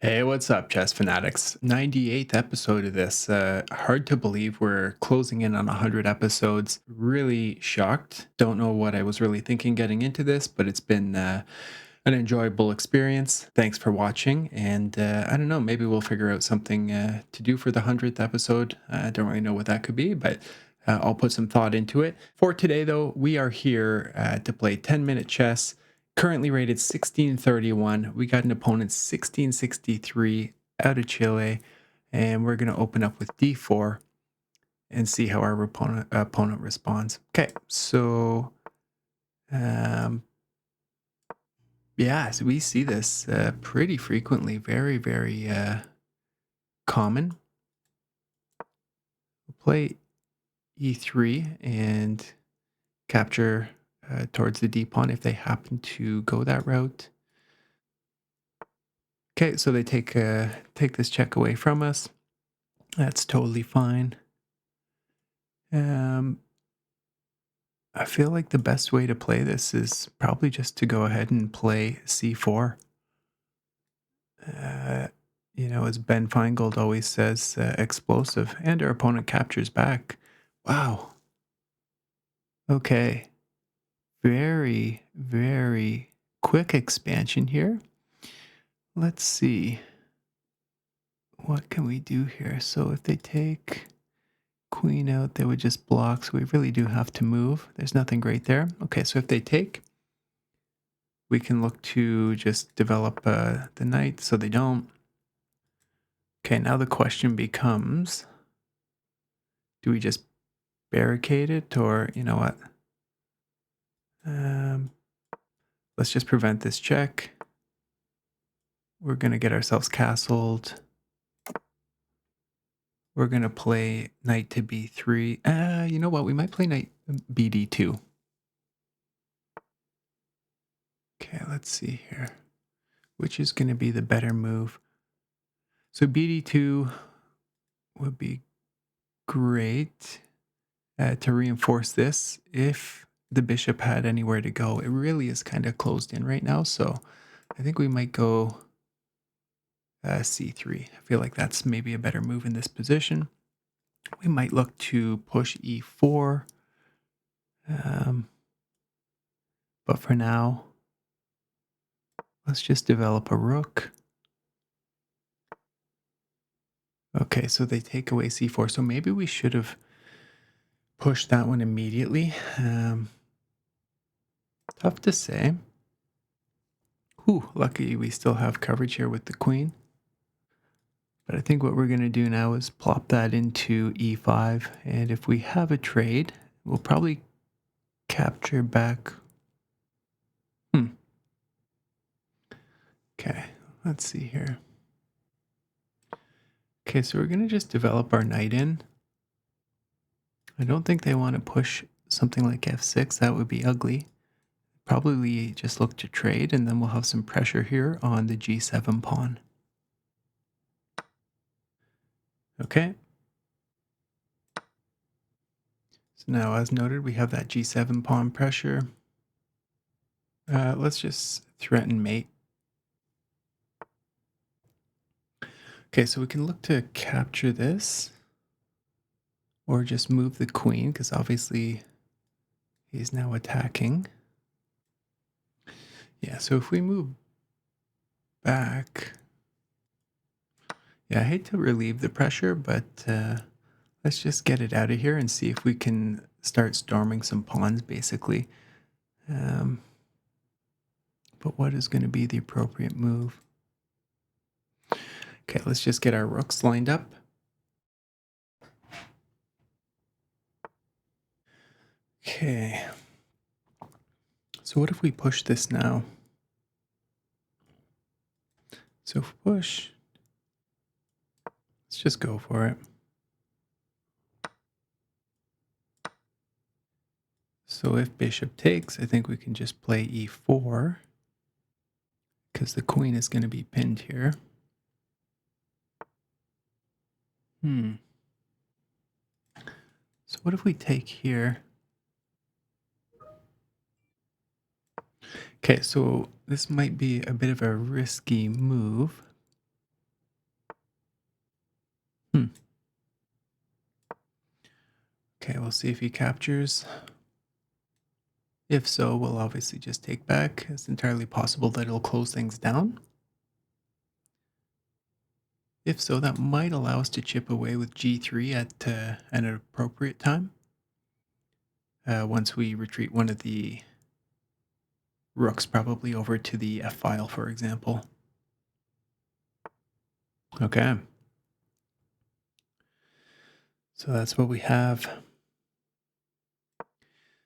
Hey, what's up, chess fanatics? 98th episode of this. Hard to believe we're closing in on 100 episodes. Really shocked. Don't know what I was really thinking getting into this, but it's been an enjoyable experience. Thanks for watching. And I don't know, maybe we'll figure out something to do for the 100th episode. I don't really know what that could be, but I'll put some thought into it. For today, though, we are here to play 10-minute chess. Currently rated 1631. We got an opponent 1663 out of Chile, and we're going to open up with d4 and see how our opponent responds. Okay, so um, yeah, so we see this pretty frequently, very common. We'll play e3 and capture towards the d pawn if they happen to go that route. Okay, so they take this check away from us. That's totally fine. Um, I feel like the best way to play this is probably just to go ahead and play c4. Uh, as Ben Feingold always says, explosive, and our opponent captures back. Wow. Okay. Very quick expansion here. Let's see. What can we do here? So if they take queen out, they would just block. So we really do have to move. There's nothing great there. Okay, so if they take, we can look to just develop the knight so they don't. Okay, now the question becomes, do we just barricade it or, you know what? Um, let's just prevent this check. We're going to get ourselves castled. We're going to play knight to b3. You know what? We might play knight bd2. Okay, let's see here. Which is going to be the better move? So bd2 would be great to reinforce this if the bishop had anywhere to go. It really is kind of closed in right now, so I think we might go c3. I feel like that's maybe a better move in this position. We might look to push e4, but for now, let's just develop a rook. Okay, so they take away c4, so maybe we should have pushed that one immediately. Tough to say. Lucky we still have coverage here with the queen. But I think what we're going to do now is plop that into e5. And if we have a trade, we'll probably capture back. Okay, let's see here. Okay, so we're going to just develop our knight in. I don't think they want to push something like f6. That would be ugly. Probably just look to trade, and then we'll have some pressure here on the g7 pawn. Okay. So now, as noted, we have that g7 pawn pressure. Let's just threaten mate. Okay, so we can look to capture this or just move the queen because obviously he's now attacking. Yeah, so if we move back, yeah, I hate to relieve the pressure, but let's just get it out of here and see if we can start storming some pawns basically. But what is going to be the appropriate move? Okay, let's just get our rooks lined up. Okay. So what if we push this now? So if we push, let's just go for it. So if bishop takes, I think we can just play e4 because the queen is going to be pinned here. So what if we take here? Okay, so this might be a bit of a risky move. Okay, we'll see if he captures. If so, we'll obviously just take back. It's entirely possible that it'll close things down. If so, that might allow us to chip away with g3 at an appropriate time. Once we retreat one of the rooks probably over to the f file, for example. Okay. So that's what we have.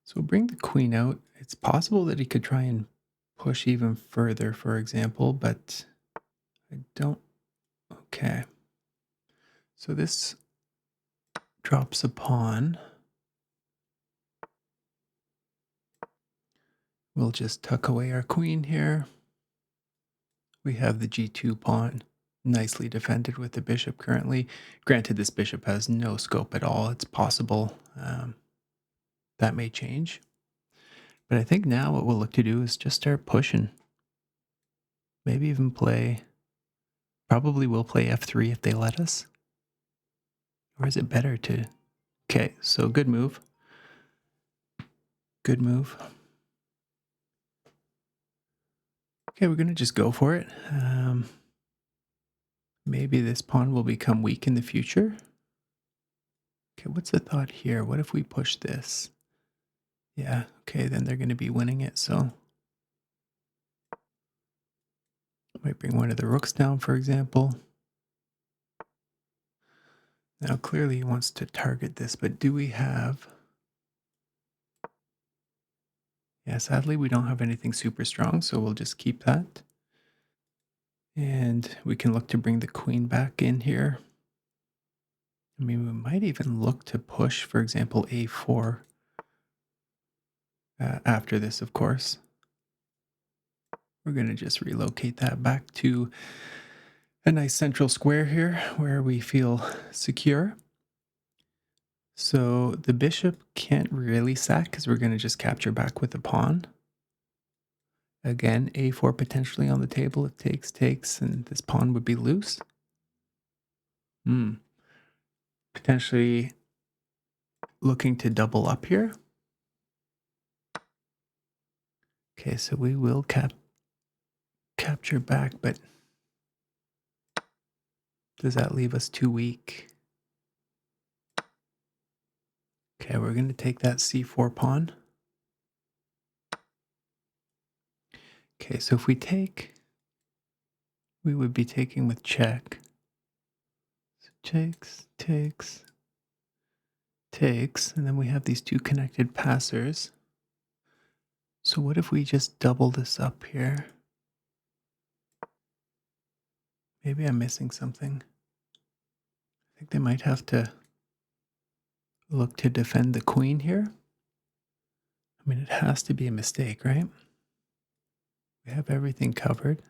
So we'll bring the queen out. It's possible that he could try and push even further, for example, but I don't. Okay. So this drops a pawn. We'll just tuck away our queen here. We have the g2 pawn nicely defended with the bishop currently. Granted, this bishop has no scope at all. It's possible that may change. But I think now what we'll look to do is just start pushing. Maybe even play, probably will play f3 if they let us. Or is it better to, okay, so good move. Good move. Okay, we're going to just go for it. Maybe this pawn will become weak in the future. Okay, what's the thought here? What if we push this? Yeah, okay, then they're going to be winning it, so might bring one of the rooks down, for example. Now, clearly he wants to target this, but do we have... Yeah, sadly, we don't have anything super strong, so we'll just keep that. And we can look to bring the queen back in here. I mean, we might even look to push, for example, a4 after this, of course. We're going to just relocate that back to a nice central square here where we feel secure. So the bishop can't really sack because we're going to just capture back with the pawn. Again, a4 potentially on the table if takes, and this pawn would be loose. Potentially looking to double up here. Okay, so we will capture back, but does that leave us too weak? Okay, we're going to take that c4 pawn. Okay, so if we take, we would be taking with check. So takes, and then we have these two connected passers. So what if we just double this up here? Maybe I'm missing something. I think they might have to look to defend the queen here. I mean, it has to be a mistake, right? We have everything covered.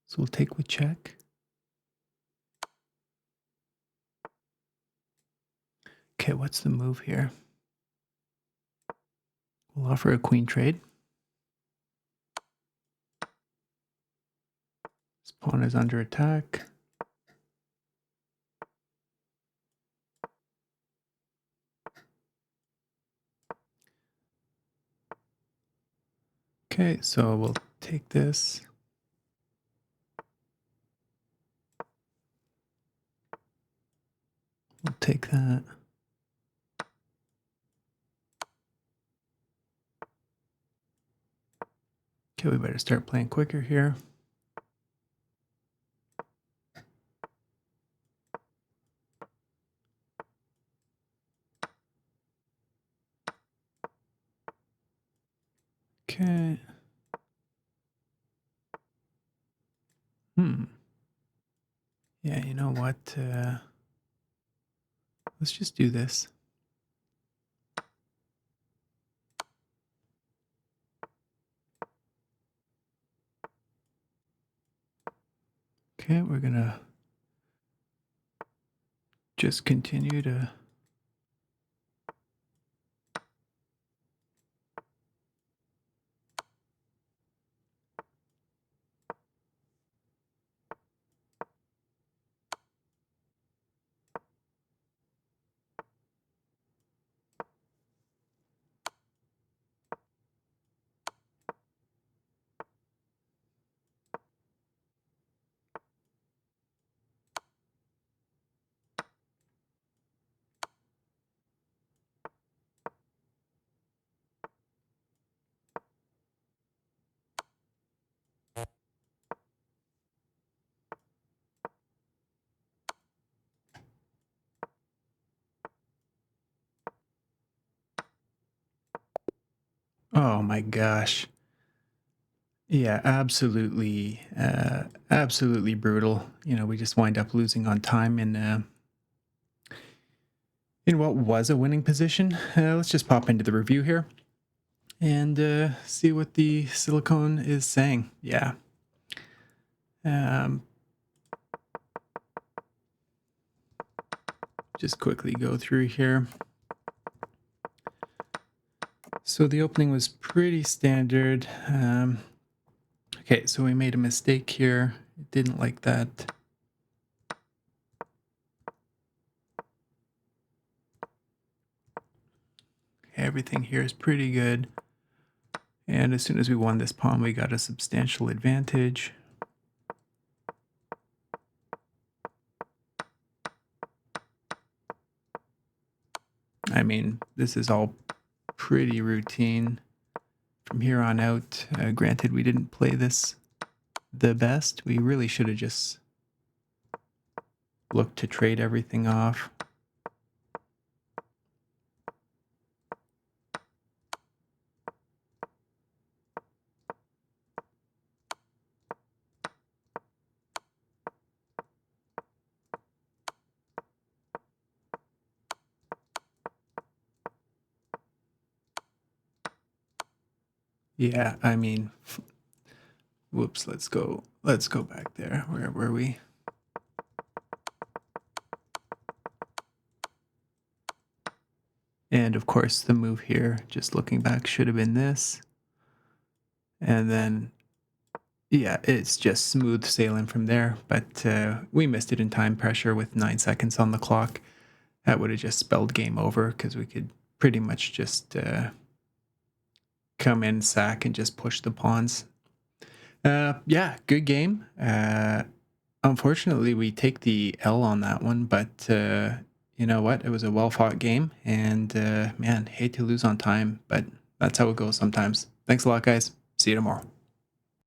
So we'll take with check. Okay, what's the move here? We'll offer a queen trade. This pawn is under attack. Okay, so we'll take this. We'll take that. Okay, we better start playing quicker here. Okay. Yeah, you know what? Let's just do this. Okay, we're gonna just continue to... Oh my gosh. Yeah, absolutely, absolutely brutal. We just wind up losing on time in what was a winning position. Let's just pop into the review here and see what the silicone is saying. Yeah. Um, just quickly go through here. So the opening was pretty standard. Okay, so we made a mistake here. Didn't like that. Everything here is pretty good. And as soon as we won this pawn, we got a substantial advantage. I mean, this is all pretty routine from here on out. Granted, we didn't play this the best. We really should have just looked to trade everything off. Yeah, I mean, whoops, let's go back there. Where were we? And of course, the move here, just looking back, should have been this. And then, yeah, it's just smooth sailing from there. But we missed it in time pressure with 9 seconds on the clock. That would have just spelled game over because we could pretty much just come in, sack, and just push the pawns. Yeah, good game. Unfortunately, we take the L on that one, but you know what? It was a well fought game, and man, hate to lose on time, but that's how it goes sometimes. Thanks a lot, guys. See you tomorrow.